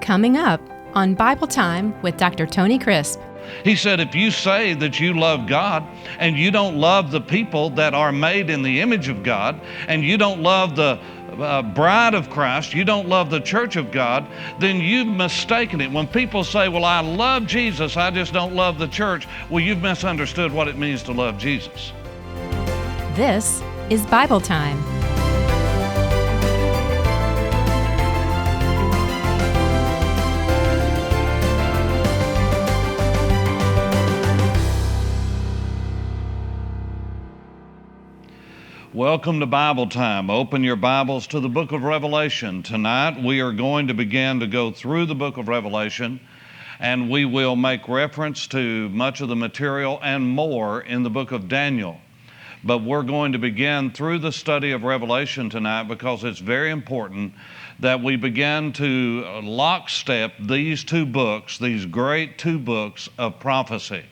coming up on Bible Time with Dr. Tony Crisp. He said, if you say that you love God and you don't love the people that are made in the image of God, and you don't love the bride of Christ, you don't love the church of God, then you've mistaken it. When people say, well, I love Jesus, I just don't love the church, well, you've misunderstood what it means to love Jesus. This is Bible Time. Welcome to Bible Time. Open your Bibles to the book of Revelation. Tonight we are going to begin to go through the book of Revelation, and we will make reference to much of the material and more in the book of Daniel. But we're going to begin through the study of Revelation tonight because it's very important that we begin to lockstep these two books, these great two books of prophecy.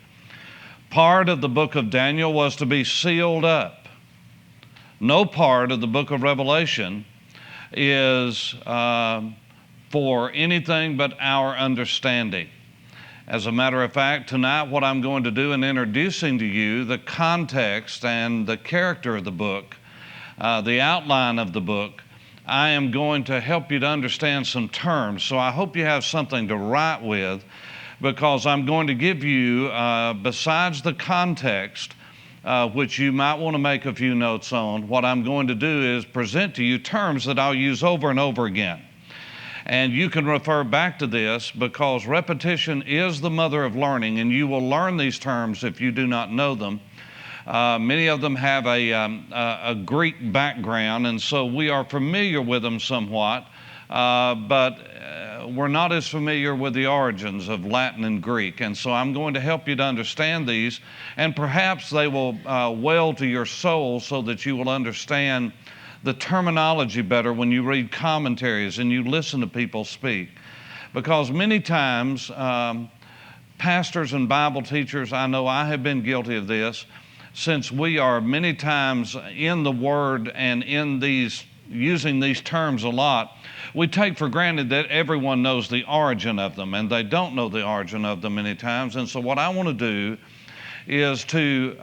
Part of the book of Daniel was to be sealed up. No part of the book of Revelation is for anything but our understanding. As a matter of fact, tonight what I'm going to do in introducing to you the context and the character of the book, the outline of the book, I am going to help you to understand some terms. So I hope you have something to write with, because I'm going to give you, besides the context, which you might want to make a few notes on, what I'm going to do is present to you terms that I'll use over and over again. And you can refer back to this because repetition is the mother of learning, and you will learn these terms if you do not know them. Many of them have a Greek background, and so we are familiar with them somewhat, but we're not as familiar with the origins of Latin and Greek. And so I'm going to help you to understand these, and perhaps they will well to your soul so that you will understand the terminology better when you read commentaries and you listen to people speak. Because many times, pastors and Bible teachers, I know I have been guilty of this, since we are many times in the Word and in these, using these terms a lot, we take for granted that everyone knows the origin of them, and they don't know the origin of them many times. And so what I want to do is to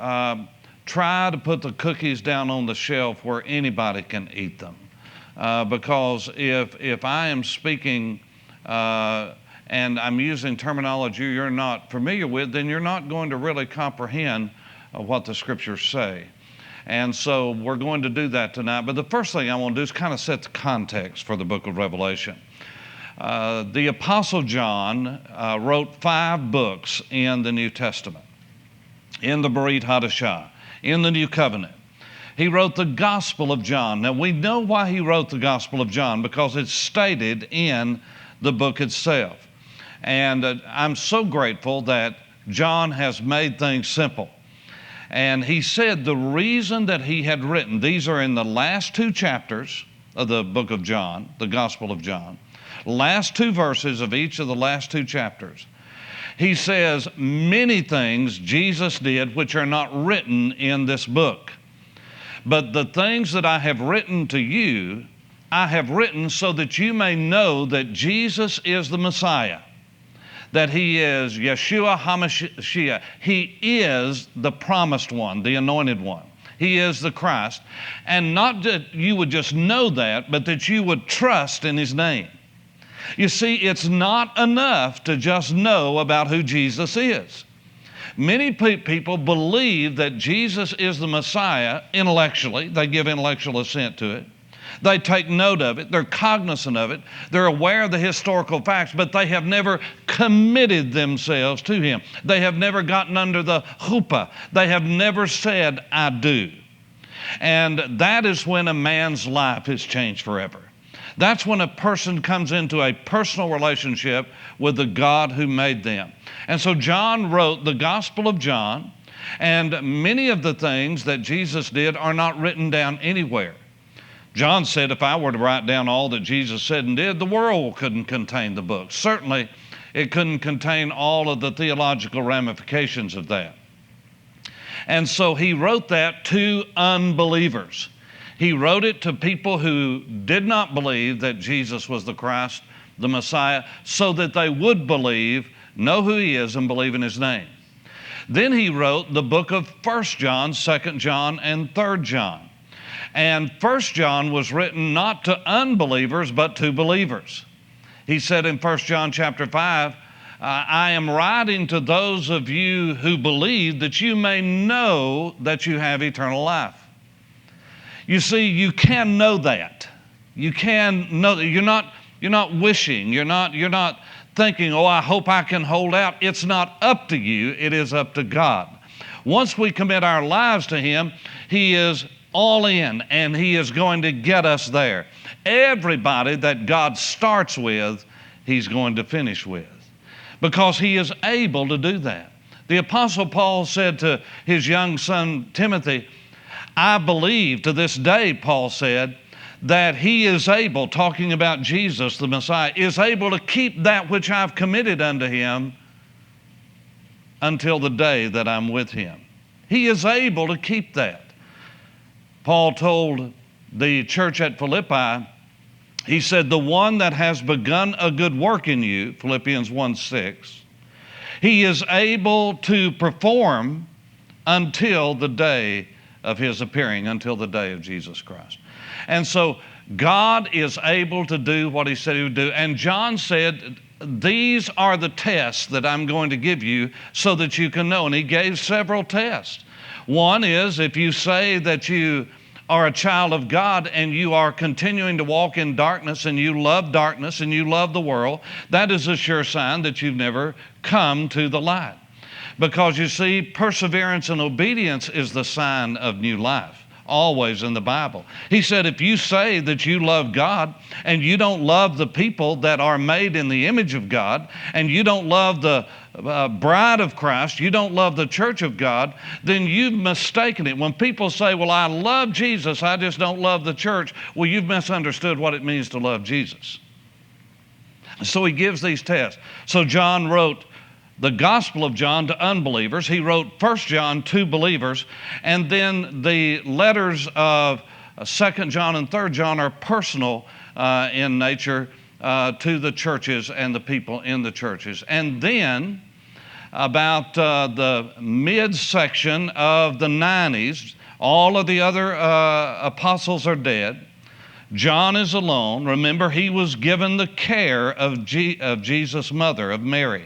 try to put the cookies down on the shelf where anybody can eat them. Because if I am speaking and I'm using terminology you're not familiar with, then you're not going to really comprehend what the scriptures say. And so we're going to do that tonight. But the first thing I want to do is kind of set the context for the book of Revelation. The Apostle John wrote 5 books in the New Testament, in the Berit Hadashah, in the New Covenant. He wrote the Gospel of John. Now we know why he wrote the Gospel of John, because it's stated in the book itself. And I'm so grateful that John has made things simple. And he said the reason that he had written, these are in the last 2 chapters of the book of John, the Gospel of John, last 2 verses of each of the last 2 chapters. He says, many things Jesus did which are not written in this book. But the things that I have written to you, I have written so that you may know that Jesus is the Messiah, that he is Yeshua HaMashiach. He is the promised one, the anointed one. He is the Christ. And not that you would just know that, but that you would trust in his name. You see, it's not enough to just know about who Jesus is. Many people believe that Jesus is the Messiah intellectually. They give intellectual assent to it. They take note of it. They're cognizant of it. They're aware of the historical facts, but they have never committed themselves to him. They have never gotten under the chuppah. They have never said, I do. And that is when a man's life is changed forever. That's when a person comes into a personal relationship with the God who made them. And so John wrote the Gospel of John, and many of the things that Jesus did are not written down anywhere. John said, if I were to write down all that Jesus said and did, the world couldn't contain the book. Certainly, it couldn't contain all of the theological ramifications of that. And so he wrote that to unbelievers. He wrote it to people who did not believe that Jesus was the Christ, the Messiah, so that they would believe, know who he is, and believe in his name. Then he wrote the book of 1 John, 2 John, and 3 John. And 1 John was written not to unbelievers, but to believers. He said in 1 John chapter 5, I am writing to those of you who believe that you may know that you have eternal life. You see, you can know that. You can know that. You're not wishing. You're not thinking, oh, I hope I can hold out. It's not up to you. It is up to God. Once we commit our lives to him, he is all in, and he is going to get us there. Everybody that God starts with, he's going to finish with, because he is able to do that. The Apostle Paul said to his young son Timothy, I believe to this day, Paul said, that he is able, talking about Jesus, the Messiah, is able to keep that which I've committed unto him until the day that I'm with him. He is able to keep that. Paul told the church at Philippi, he said, the one that has begun a good work in you, Philippians 1:6, he is able to perform until the day of his appearing, until the day of Jesus Christ. And so God is able to do what he said he would do. And John said, these are the tests that I'm going to give you so that you can know. And he gave several tests. One is, if you say that you are a child of God and you are continuing to walk in darkness and you love the world, that is a sure sign that you've never come to the light. Because you see, perseverance and obedience is the sign of new life, always in the Bible. He said, if you say that you love God and you don't love the people that are made in the image of God, and you don't love the bride of Christ, you don't love the church of God, then you've mistaken it. When people say, well, I love Jesus, I just don't love the church, well, you've misunderstood what it means to love Jesus. So he gives these tests. So John wrote the Gospel of John to unbelievers. He wrote 1 John to believers. And then the letters of 2 John and 3 John are personal in nature to the churches and the people in the churches. And then about the midsection of the 90s, all of the other apostles are dead. John is alone. Remember, he was given the care of Jesus' mother, of Mary.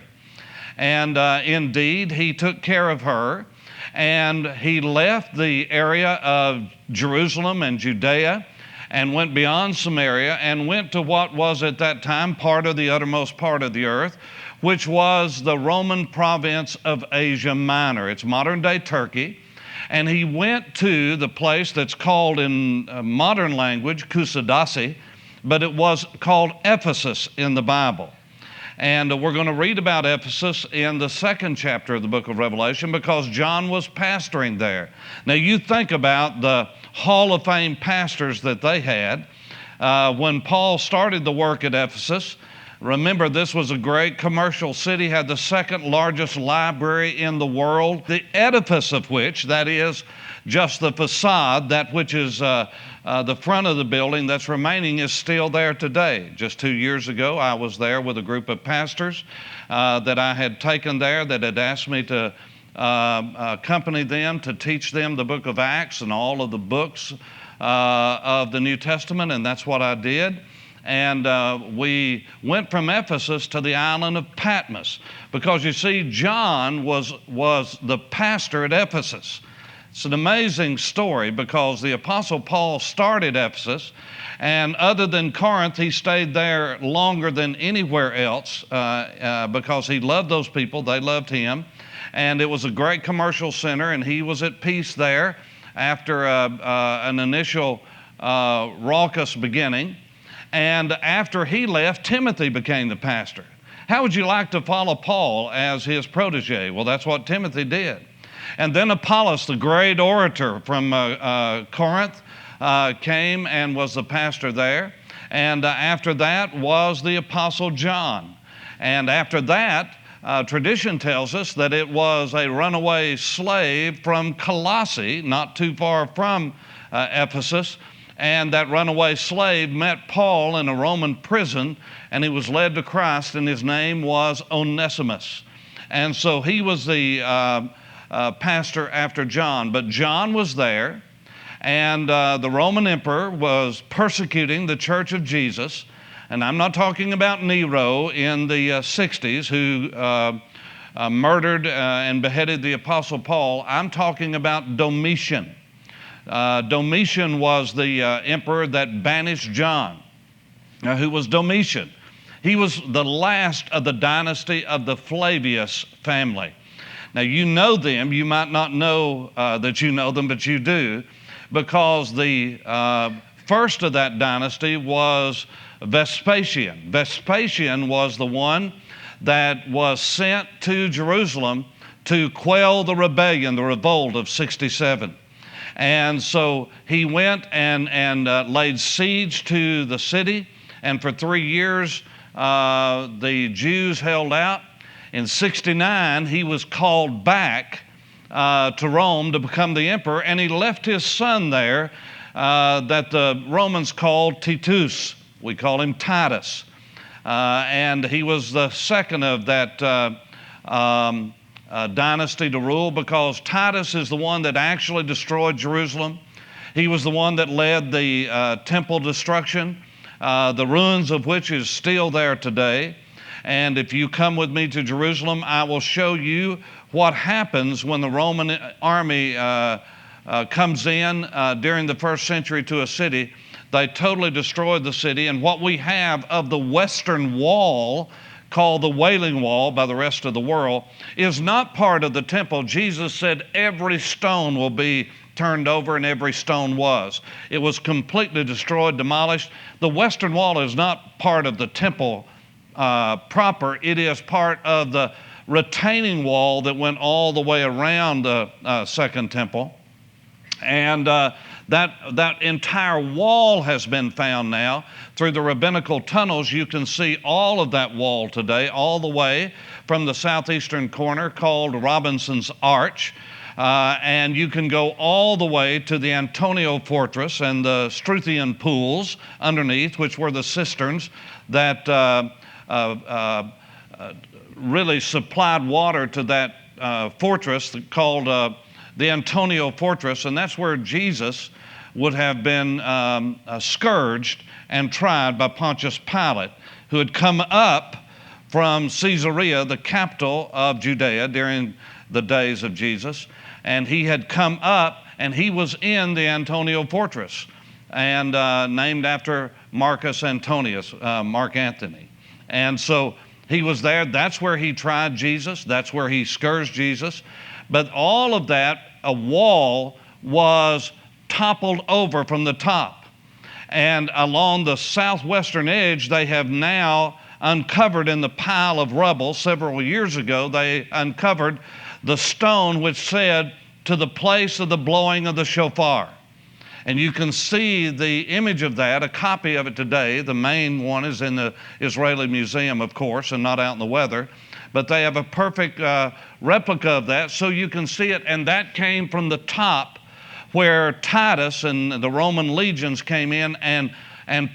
And indeed, he took care of her, and he left the area of Jerusalem and Judea and went beyond Samaria and went to what was at that time part of the uttermost part of the earth, which was the Roman province of Asia Minor. It's modern-day Turkey. And he went to the place that's called in modern language Kusadasi, but it was called Ephesus in the Bible. And we're going to read about Ephesus in the 2nd chapter of the book of Revelation, because John was pastoring there. Now you think about the Hall of Fame pastors that they had. When Paul started the work at Ephesus, remember, this was a great commercial city, had the 2nd largest library in the world, the edifice of which, that is just the facade, that which is the front of the building that's remaining, is still there today. Just 2 years ago, I was there with a group of pastors that I had taken there that had asked me to accompany them to teach them the book of Acts and all of the books of the New Testament, and that's what I did. And we went from Ephesus to the island of Patmos, because you see, John was the pastor at Ephesus. It's an amazing story, because the Apostle Paul started Ephesus, and other than Corinth, he stayed there longer than anywhere else because he loved those people, they loved him, and it was a great commercial center, and he was at peace there after an initial raucous beginning. And after he left, Timothy became the pastor. How would you like to follow Paul as his protege? Well, that's what Timothy did. And then Apollos, the great orator from Corinth, came and was the pastor there. And after that was the Apostle John. And after that, tradition tells us that it was a runaway slave from Colossae, not too far from Ephesus, and that runaway slave met Paul in a Roman prison, and he was led to Christ, and his name was Onesimus. And so he was the pastor after John. But John was there, and the Roman emperor was persecuting the church of Jesus. And I'm not talking about Nero in the 60s, who murdered and beheaded the Apostle Paul. I'm talking about Domitian. Domitian was the emperor that banished John. Now, who was Domitian? He was the last of the dynasty of the Flavius family. Now, you know them. You might not know that you know them, but you do, because the first of that dynasty was Vespasian. Vespasian was the one that was sent to Jerusalem to quell the rebellion, the revolt of 67. And so he went and laid siege to the city, and for 3 years the Jews held out. In 69, he was called back to Rome to become the emperor, and he left his son there that the Romans called Titus. We call him Titus. And he was the second of that dynasty to rule, because Titus is the one that actually destroyed Jerusalem. He was the one that led the temple destruction, the ruins of which is still there today. And if you come with me to Jerusalem, I will show you what happens when the Roman army comes in during the first century to a city. They totally destroyed the city, and what we have of the Western Wall, called the Wailing Wall by the rest of the world, is not part of the temple. Jesus said every stone will be turned over, and every stone was. It was completely destroyed, demolished. The Western Wall is not part of the temple proper. It is part of the retaining wall that went all the way around the Second Temple. And that entire wall has been found now. Through the rabbinical tunnels, you can see all of that wall today, all the way from the southeastern corner called Robinson's Arch. And you can go all the way to the Antonio Fortress and the Struthian pools underneath, which were the cisterns that really supplied water to that fortress called the Antonio Fortress, and that's where Jesus would have been scourged and tried by Pontius Pilate, who had come up from Caesarea, the capital of Judea, during the days of Jesus. And he had come up, and he was in the Antonio Fortress, and named after Marcus Antonius, Mark Antony. And so he was there. That's where he tried Jesus. That's where he scourged Jesus. But all of that, a wall was toppled over from the top. And along the southwestern edge, they have now uncovered in the pile of rubble several years ago, they uncovered the stone which said, "To the place of the blowing of the shofar." And you can see the image of that, a copy of it today. The main one is in the Israeli Museum, of course, and not out in the weather. But they have a perfect replica of that, so you can see it. And that came from the top, where Titus and the Roman legions came in and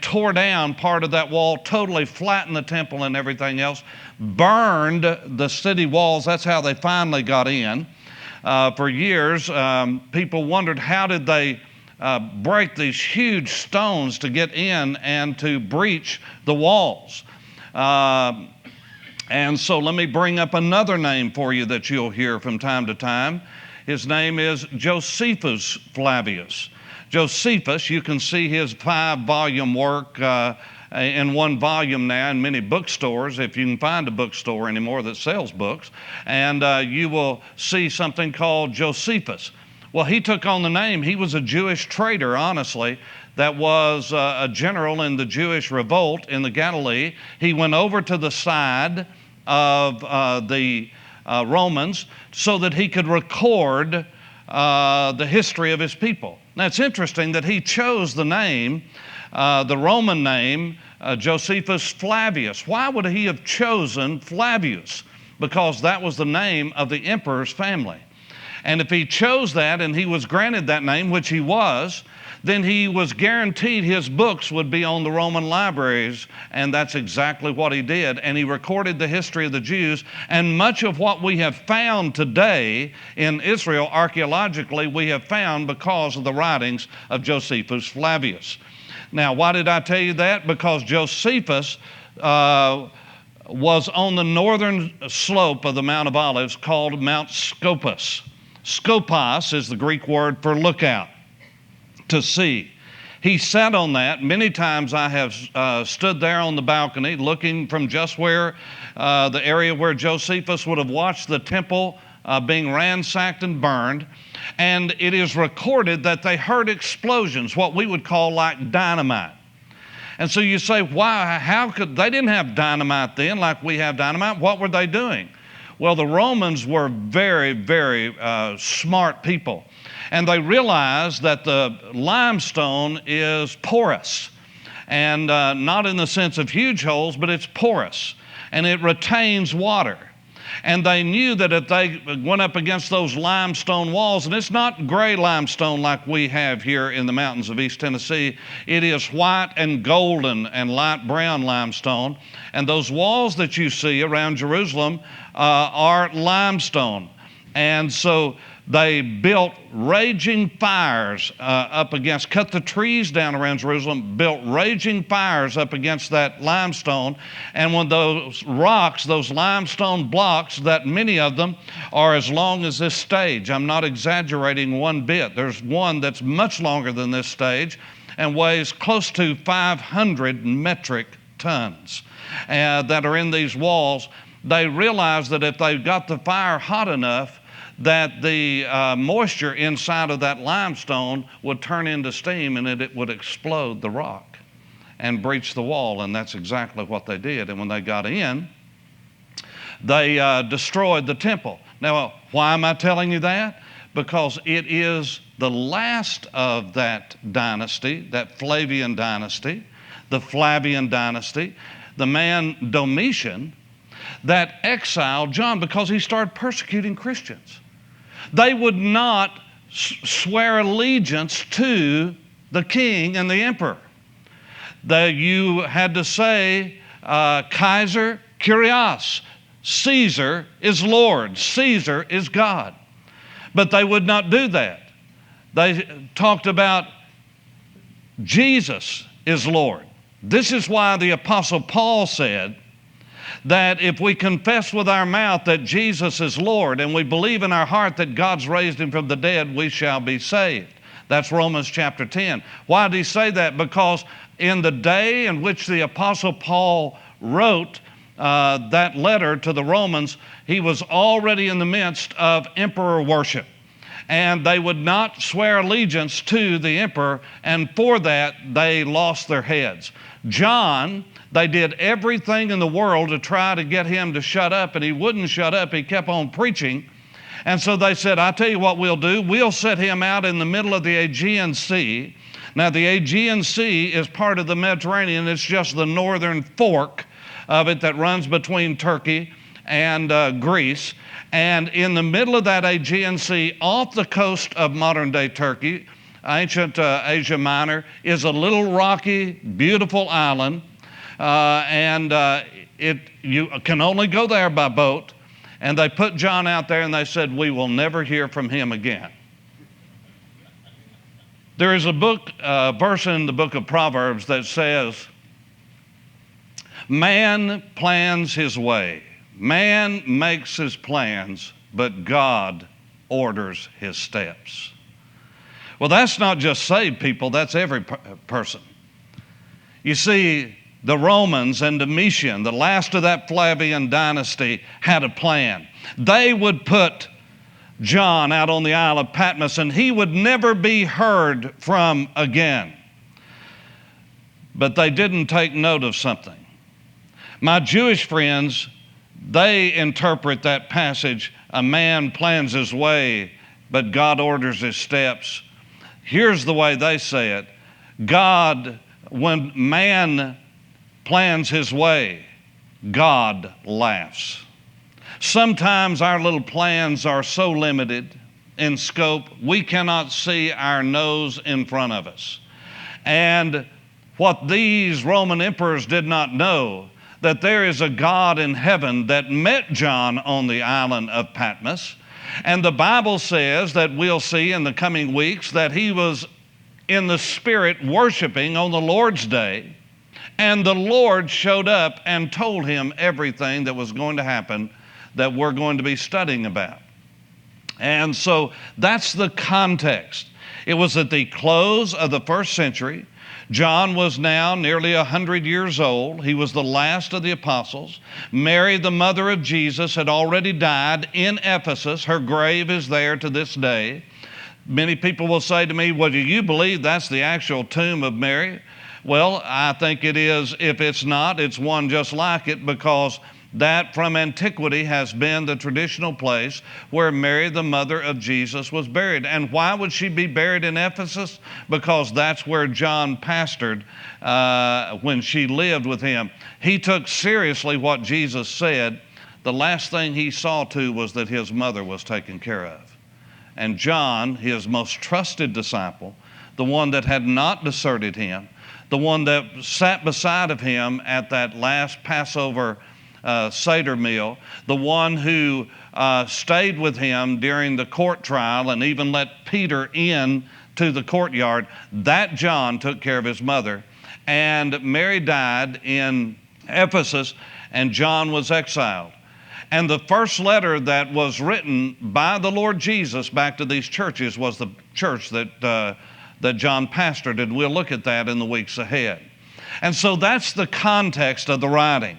tore down part of that wall, totally flattened the temple and everything else, burned the city walls. That's how they finally got in. For years, people wondered, how did they break these huge stones to get in and to breach the walls? And so let me bring up another name for you that you'll hear from time to time. His name is Josephus Flavius. Josephus, you can see his 5-volume work in one volume now in many bookstores, if you can find a bookstore anymore that sells books, and you will see something called Josephus. Well, he took on the name. He was a Jewish traitor, honestly, that was a general in the Jewish revolt in the Galilee. He went over to the side of the Romans so that he could record the history of his people. Now, it's interesting that he chose the name, the Roman name, Josephus Flavius. Why would he have chosen Flavius? Because that was the name of the emperor's family. And if he chose that and he was granted that name, which he was, then he was guaranteed his books would be on the Roman libraries, and that's exactly what he did. And he recorded the history of the Jews, and much of what we have found today in Israel archaeologically, we have found because of the writings of Josephus Flavius. Now, why did I tell you that? Because Josephus was on the northern slope of the Mount of Olives called Mount Scopus. Skopos is the Greek word for lookout, to see. He sat on that. Many times I have stood there on the balcony looking from just where the area where Josephus would have watched the temple being ransacked and burned. And it is recorded that they heard explosions, what we would call like dynamite. And so you say, why? How could they didn't have dynamite then like we have dynamite? What were they doing? Well, the Romans were very, very smart people. And they realized that the limestone is porous. And not in the sense of huge holes, but it's porous. And it retains water. And they knew that if they went up against those limestone walls, and it's not gray limestone like we have here in the mountains of East Tennessee, it is white and golden and light brown limestone. And those walls that you see around Jerusalem are limestone. And so they built raging fires cut the trees down around Jerusalem, built raging fires up against that limestone. And when those rocks, those limestone blocks, that many of them are as long as this stage. I'm not exaggerating one bit. There's one that's much longer than this stage and weighs close to 500 metric tons that are in these walls. They realized that if they got the fire hot enough, that the moisture inside of that limestone would turn into steam and it would explode the rock and breach the wall. And that's exactly what they did. And when they got in, they destroyed the temple. Now, why am I telling you that? Because it is the last of that dynasty, that Flavian dynasty, the Flavian dynasty, the man Domitian, that exiled John because he started persecuting Christians. They would not swear allegiance to the king and the emperor. You had to say, Kaiser Kyrios, Caesar is Lord, Caesar is God. But they would not do that. They talked about Jesus is Lord. This is why the Apostle Paul said that if we confess with our mouth that Jesus is Lord and we believe in our heart that God's raised him from the dead, we shall be saved. That's Romans chapter 10. Why did he say that? Because in the day in which the Apostle Paul wrote that letter to the Romans, he was already in the midst of emperor worship. And they would not swear allegiance to the emperor, and for that they lost their heads. John, they did everything in the world to try to get him to shut up, and he wouldn't shut up. He kept on preaching. And so they said, I tell you what we'll do. We'll set him out in the middle of the Aegean Sea. Now, the Aegean Sea is part of the Mediterranean. It's just the northern fork of it that runs between Turkey and Greece. And in the middle of that Aegean Sea, off the coast of modern-day Turkey, ancient Asia Minor, is a little rocky, beautiful island. You can only go there by boat. And they put John out there and they said, we will never hear from him again. There is a verse in the book of Proverbs that says, man plans his way. Man makes his plans, but God orders his steps. Well, that's not just saved people, that's every person. You see, the Romans and Domitian, the last of that Flavian dynasty, had a plan. They would put John out on the Isle of Patmos and he would never be heard from again. But they didn't take note of something. My Jewish friends, they interpret that passage, a man plans his way, but God orders his steps. Here's the way they say it. God, when man plans his way, God laughs. Sometimes our little plans are so limited. in scope. We cannot see our nose in front of us. And what these Roman emperors did not know, that there is a God in heaven that met John on the island of Patmos. And the Bible says that we'll see in the coming weeks that he was in the Spirit worshiping on the Lord's Day. And the Lord showed up and told him everything that was going to happen that we're going to be studying about. And so that's the context. It was at the close of the first century. John was now nearly 100 years old. He was the last of the apostles. Mary, the mother of Jesus, had already died in Ephesus. Her grave is there to this day. Many people will say to me, well, do you believe that's the actual tomb of Mary? Well, I think it is. If it's not, it's one just like it, because that from antiquity has been the traditional place where Mary, the mother of Jesus, was buried. And why would she be buried in Ephesus? Because that's where John pastored when she lived with him. He took seriously what Jesus said. The last thing he saw to was that his mother was taken care of. And John, his most trusted disciple, the one that had not deserted him, the one that sat beside of him at that last Passover Seder meal, the one who stayed with him during the court trial and even let Peter in to the courtyard, that John took care of his mother. And Mary died in Ephesus, and John was exiled. And the first letter that was written by the Lord Jesus back to these churches was the church that John pastored, and we'll look at that in the weeks ahead. And so that's the context of the writing.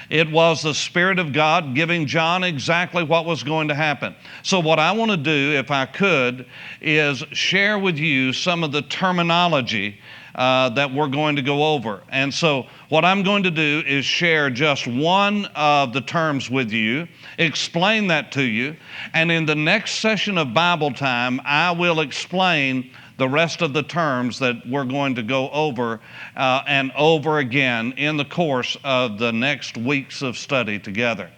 It was the Spirit of God giving John exactly what was going to happen. So what I want to do, if I could, is share with you some of the terminology that we're going to go over. And so what I'm going to do is share just one of the terms with you, explain that to you, and in the next session of Bible time, I will explain the rest of the terms that we're going to go over and over again in the course of the next weeks of study together.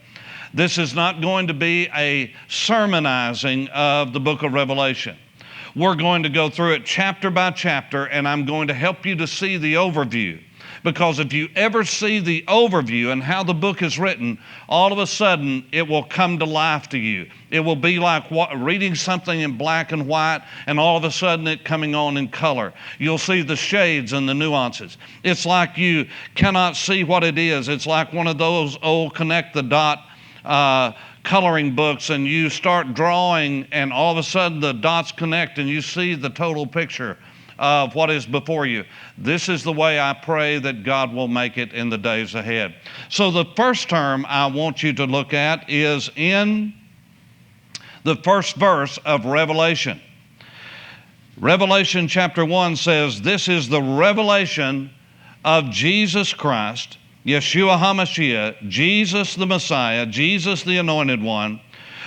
This is not going to be a sermonizing of the book of Revelation. We're going to go through it chapter by chapter, and I'm going to help you to see the overview. Because if you ever see the overview and how the book is written, all of a sudden it will come to life to you. It will be like reading something in black and white, and all of a sudden it coming on in color. You'll see the shades and the nuances. It's like you cannot see what it is. It's like one of those old connect the dot coloring books, and you start drawing, and all of a sudden the dots connect and you see the total picture of what is before you. This is the way I pray that God will make it in the days ahead. So the first term I want you to look at is in the first verse of Revelation. Revelation chapter 1 says, "This is the revelation of Jesus Christ, Yeshua HaMashiach, Jesus the Messiah, Jesus the Anointed One,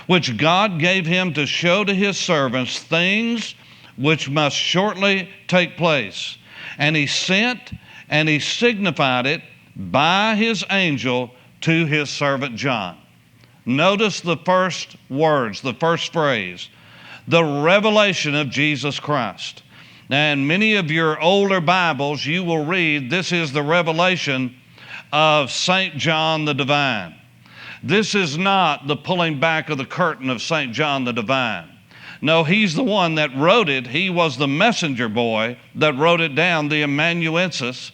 which God gave him to show to his servants things which must shortly take place. And he sent and he signified it by his angel to his servant John." Notice the first words, the first phrase, the revelation of Jesus Christ. And many of your older Bibles, you will read, this is the revelation of St. John the Divine. This is not the pulling back of the curtain of St. John the Divine. No, he's the one that wrote it. He was the messenger boy that wrote it down, the amanuensis,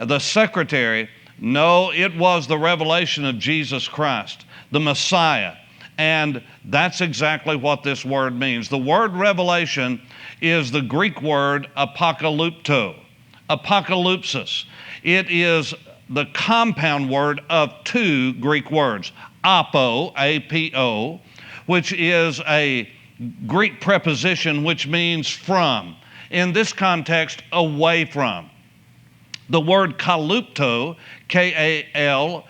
the secretary. No, it was the revelation of Jesus Christ, the Messiah. And that's exactly what this word means. The word revelation is the Greek word apokalypto, apokalypsis. It is the compound word of two Greek words, apo, A-P-O, which is a Greek preposition which means from. In this context, away from. The word kalupto, K-A-L-U-P-T-O,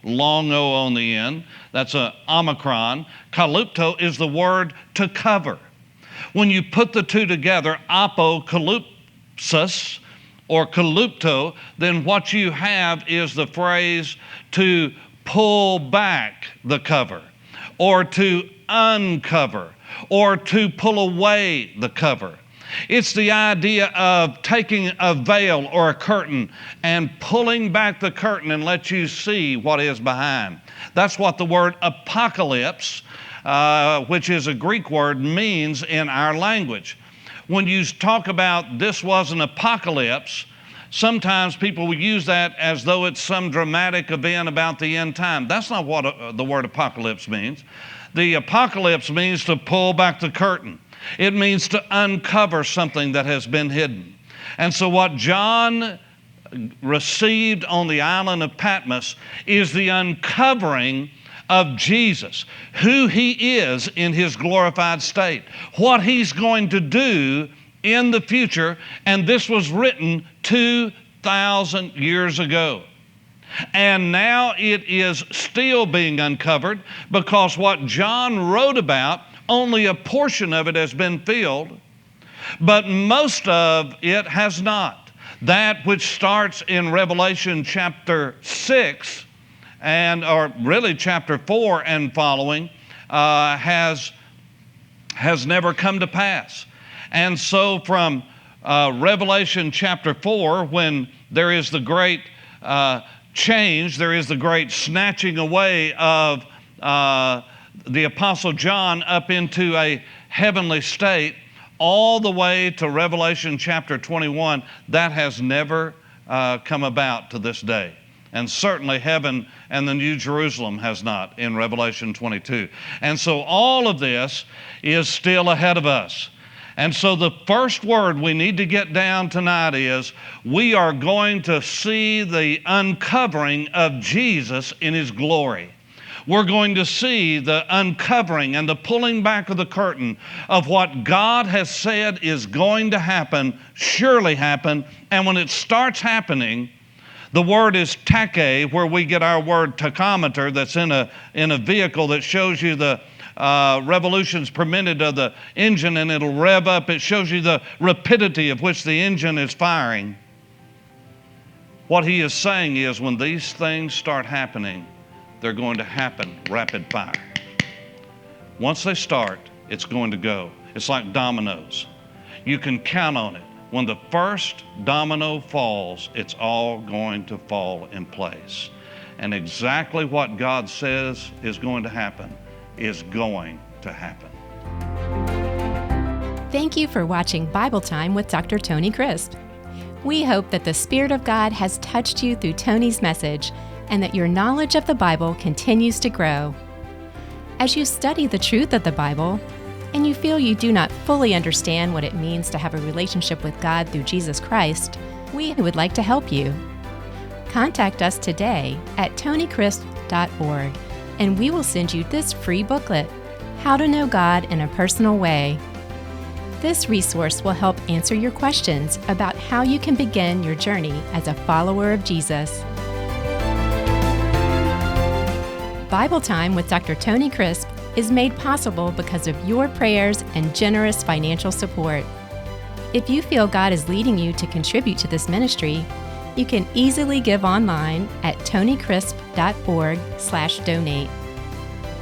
long O on the end, that's a omicron. Kalupto is the word to cover. When you put the two together, apokalypsis or kalupto, then what you have is the phrase to pull back the cover, or to uncover or to pull away the cover. It's the idea of taking a veil or a curtain and pulling back the curtain and let you see what is behind. That's what the word apocalypse, which is a Greek word, means in our language. When you talk about this was an apocalypse, sometimes people will use that as though it's some dramatic event about the end time. That's not what the word apocalypse means. The apocalypse means to pull back the curtain. It means to uncover something that has been hidden. And so what John received on the island of Patmos is the uncovering of Jesus, who he is in his glorified state, what he's going to do in the future, and this was written 2,000 years ago. And now it is still being uncovered because what John wrote about, only a portion of it has been filled, but most of it has not. That which starts in Revelation chapter 6, or really chapter 4 and following, has never come to pass. And so from Revelation chapter 4, when there is the great change, there is the great snatching away of the Apostle John up into a heavenly state, all the way to Revelation chapter 21, that has never come about to this day. And certainly heaven and the New Jerusalem has not in Revelation 22. And so all of this is still ahead of us. And so the first word we need to get down tonight is we are going to see the uncovering of Jesus in his glory. We're going to see the uncovering and the pulling back of the curtain of what God has said is going to happen, surely happen, and when it starts happening, the word is tach, where we get our word tachometer that's in a vehicle that shows you the revolutions per minute of the engine, and it'll rev up. It shows you the rapidity of which the engine is firing. What he is saying is when these things start happening, they're going to happen rapid fire. Once they start, it's going to go. It's like dominoes. You can count on it. When the first domino falls, it's all going to fall in place. And exactly what God says is going to happen is going to happen. Thank you for watching Bible Time with Dr. Tony Crisp. We hope that the Spirit of God has touched you through Tony's message and that your knowledge of the Bible continues to grow. As you study the truth of the Bible, and you feel you do not fully understand what it means to have a relationship with God through Jesus Christ, we would like to help you. Contact us today at tonycrisp.org, and we will send you this free booklet, How to Know God in a Personal Way. This resource will help answer your questions about how you can begin your journey as a follower of Jesus. Bible Time with Dr. Tony Crisp is made possible because of your prayers and generous financial support. If you feel God is leading you to contribute to this ministry, you can easily give online at tonycrisp.org/donate.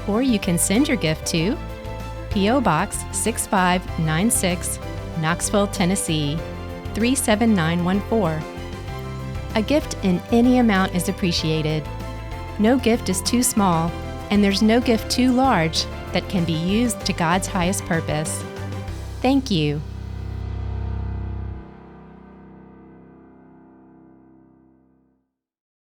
Or you can send your gift to P.O. Box 6596, Knoxville, Tennessee 37914. A gift in any amount is appreciated. No gift is too small, and there's no gift too large that can be used to God's highest purpose. Thank you.